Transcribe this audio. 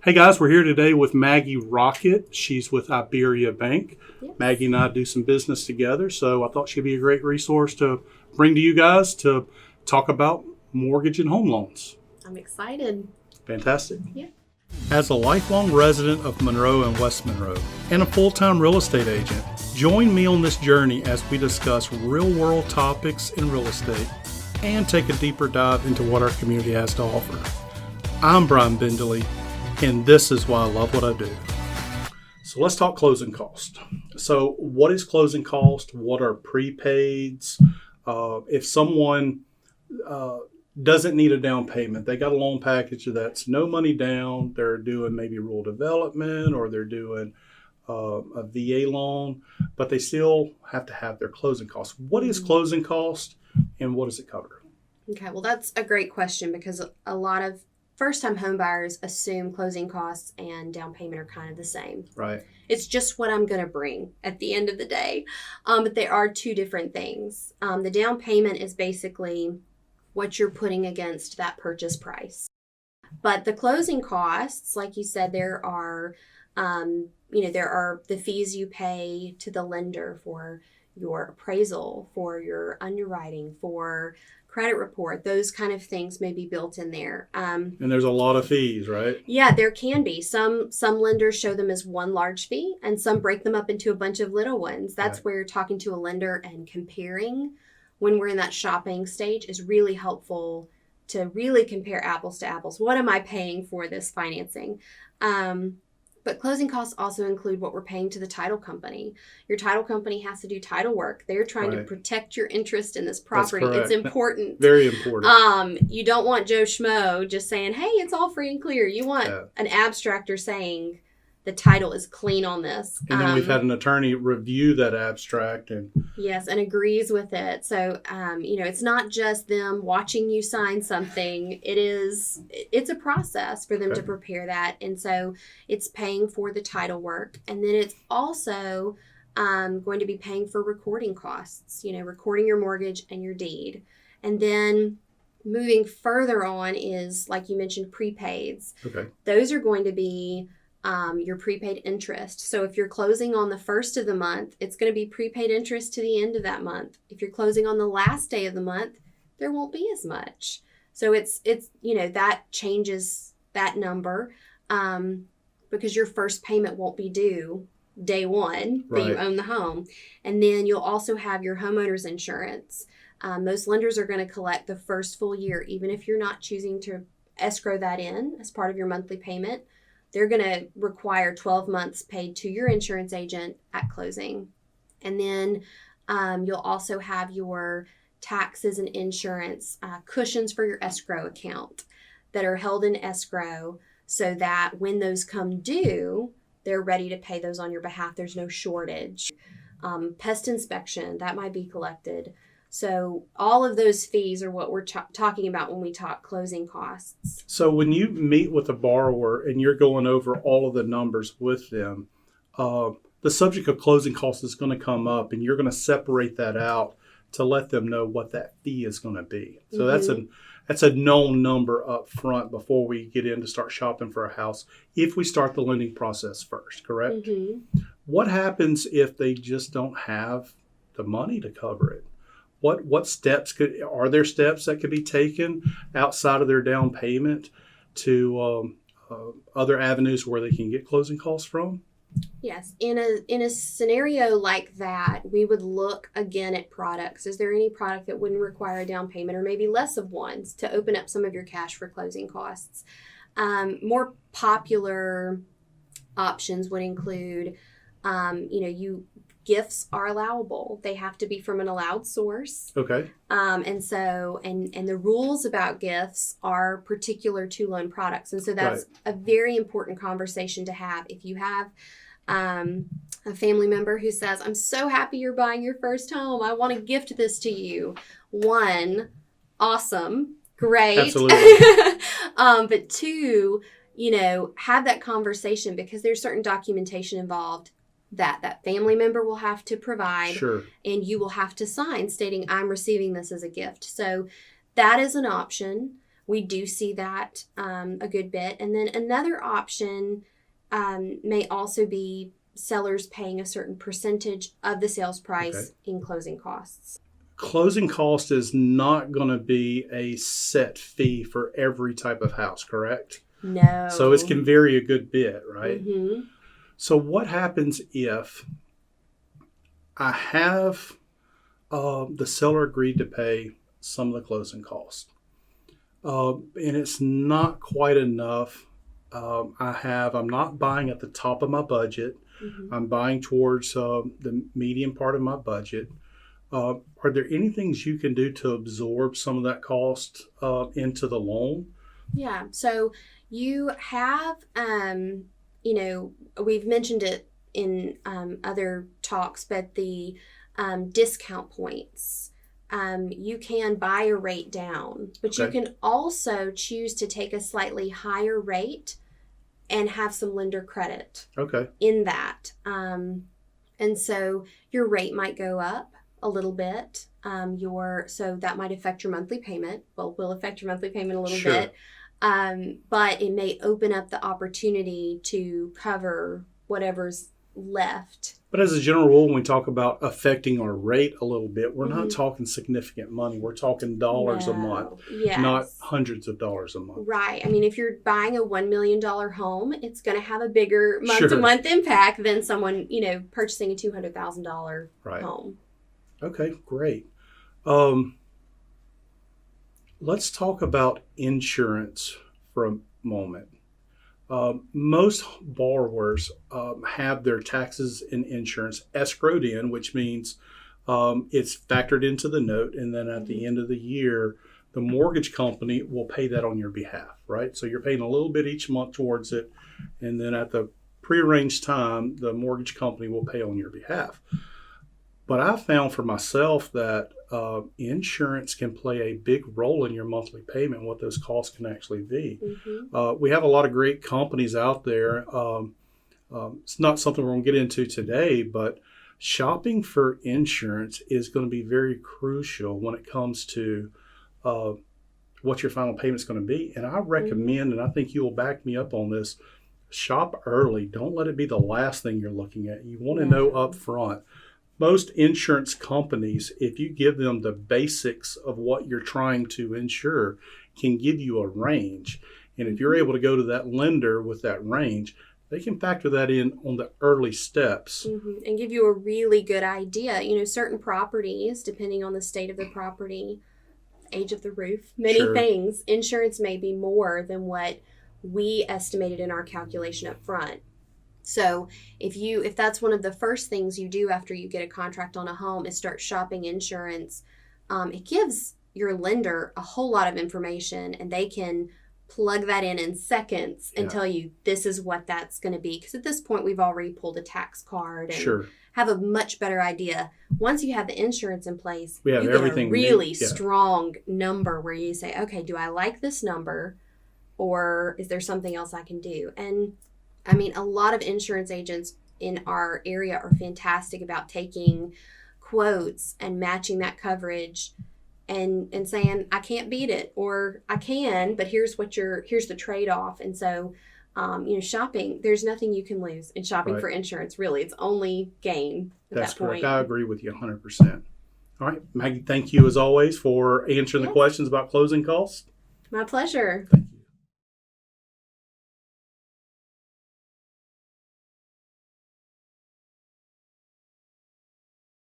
Hey guys, we're here today with Maggie Rockett. She's with Iberia Bank. Yes. Maggie and I do some business together, so I thought she'd be a great resource to bring to you guys to talk about mortgage and home loans. I'm excited. Fantastic. Yeah. As a lifelong resident of Monroe and West Monroe and a full-time real estate agent, join me on this journey as we discuss real-world topics in real estate and take a deeper dive into what our community has to offer. I'm Brian Bendily, and this is why I love what I do. So let's talk closing cost. So what is closing cost? What are prepaids? If someone doesn't need a down payment, they got a loan package that's no money down, they're doing maybe rural development or they're doing a VA loan, but they still have to have their closing costs. What is closing cost and what does it cover? Okay, well, that's a great question because a lot of first-time home buyers assume closing costs and down payment are kind of the same. Right. It's just what I'm going to bring at the end of the day. But they are two different things. The down payment is basically what you're putting against that purchase price. But the closing costs, like you said, there are the fees you pay to the lender for your appraisal, for your underwriting, for credit report. Those kind of things may be built in there. And there's a lot of fees, right? Yeah, there can be. Some lenders show them as one large fee and some break them up into a bunch of little ones. That's where you're talking to a lender and comparing when we're in that shopping stage is really helpful to really compare apples to apples. What am I paying for this financing? But closing costs also include what we're paying to the title company. Your title company has to do title work. They're trying to protect your interest in this property. It's important. Very important. You don't want Joe Schmo just saying, hey, it's all free and clear. You want an abstractor saying the title is clean on this. And then we've had an attorney review that abstract and agrees with it. So, it's not just them watching you sign something. It's a process for them to prepare that. And so it's paying for the title work. And then it's also going to be paying for recording costs, recording your mortgage and your deed. And then moving further on is, like you mentioned, prepaids. Okay. Those are going to be your prepaid interest. So if you're closing on the first of the month, it's going to be prepaid interest to the end of that month. If you're closing on the last day of the month, there won't be as much. So it's that changes that number because your first payment won't be due day one that you own the home. And then you'll also have your homeowner's insurance. Most lenders are going to collect the first full year, even if you're not choosing to escrow that in as part of your monthly payment. They're going to require 12 months paid to your insurance agent at closing. And then you'll also have your taxes and insurance cushions for your escrow account that are held in escrow so that when those come due, they're ready to pay those on your behalf. There's no shortage. Pest inspection, that might be collected. So all of those fees are what we're talking about when we talk closing costs. So when you meet with a borrower and you're going over all of the numbers with them, the subject of closing costs is going to come up and you're going to separate that out to let them know what that fee is going to be. So that's a known number up front before we get in to start shopping for a house if we start the lending process first, correct? Mm-hmm. What happens if they just don't have the money to cover it? What steps are there steps that could be taken outside of their down payment to other avenues where they can get closing costs from? Yes. In a scenario like that, we would look again at products. Is there any product that wouldn't require a down payment or maybe less of ones to open up some of your cash for closing costs? More popular options would include, gifts are allowable. They have to be from an allowed source. Okay. And the rules about gifts are particular to loan products. And so that's a very important conversation to have. If you have a family member who says, I'm so happy you're buying your first home. I want to gift this to you. One, awesome. Great. Absolutely. But two, have that conversation because there's certain documentation involved that family member will have to provide. Sure. And you will have to sign stating I'm receiving this as a gift. So that is an option. We do see that a good bit. And then another option may also be sellers paying a certain percentage of the sales price in closing costs. Closing cost is not going to be a set fee for every type of house, correct? No. So it can vary a good bit, right? Mm-hmm. So what happens if I have the seller agreed to pay some of the closing costs, and it's not quite enough? I'm not buying at the top of my budget. Mm-hmm. I'm buying towards the medium part of my budget. Are there any things you can do to absorb some of that cost into the loan? Yeah. So you have, we've mentioned it in other talks, but the discount points. You can buy a rate down, but you can also choose to take a slightly higher rate and have some lender credit in that. And so your rate might go up a little bit. So that might affect your monthly payment. Well, will affect your monthly payment a little bit. But it may open up the opportunity to cover whatever's left. But as a general rule, when we talk about affecting our rate a little bit, we're not talking significant money. We're talking dollars a month, not hundreds of dollars a month. Right. I mean, if you're buying a $1 million home, it's going to have a bigger month-to-month impact than someone, purchasing a $200,000 home. Okay, great. Let's talk about insurance for a moment. Most borrowers have their taxes and insurance escrowed in, which means it's factored into the note, and then at the end of the year, the mortgage company will pay that on your behalf, right? So you're paying a little bit each month towards it, and then at the prearranged time, the mortgage company will pay on your behalf. But I found for myself that insurance can play a big role in your monthly payment, what those costs can actually be. We have a lot of great companies out there. It's not something we're going to get into today, but shopping for insurance is going to be very crucial when it comes to what your final payment is going to be. And I recommend, and I think you will back me up on this, shop early. Don't let it be the last thing you're looking at. You want to know up front. Most insurance companies, if you give them the basics of what you're trying to insure, can give you a range. And if you're able to go to that lender with that range, they can factor that in on the early steps. And give you a really good idea. Certain properties, depending on the state of the property, age of the roof, many things, insurance may be more than what we estimated in our calculation up front. So if that's one of the first things you do after you get a contract on a home is start shopping insurance, it gives your lender a whole lot of information, and they can plug that in seconds and tell you this is what that's going to be. Because at this point, we've already pulled a tax card and have a much better idea. Once you have the insurance in place, you get everything a really strong number where you say, okay, do I like this number, or is there something else I can do? And I mean, a lot of insurance agents in our area are fantastic about taking quotes and matching that coverage and saying, I can't beat it, or I can, but here's the trade-off. And so, shopping, there's nothing you can lose in shopping for insurance, really. It's only gain at That's that point. Correct. I agree with you 100%. All right, Maggie, thank you as always for answering the questions about closing costs. My pleasure. Thank you.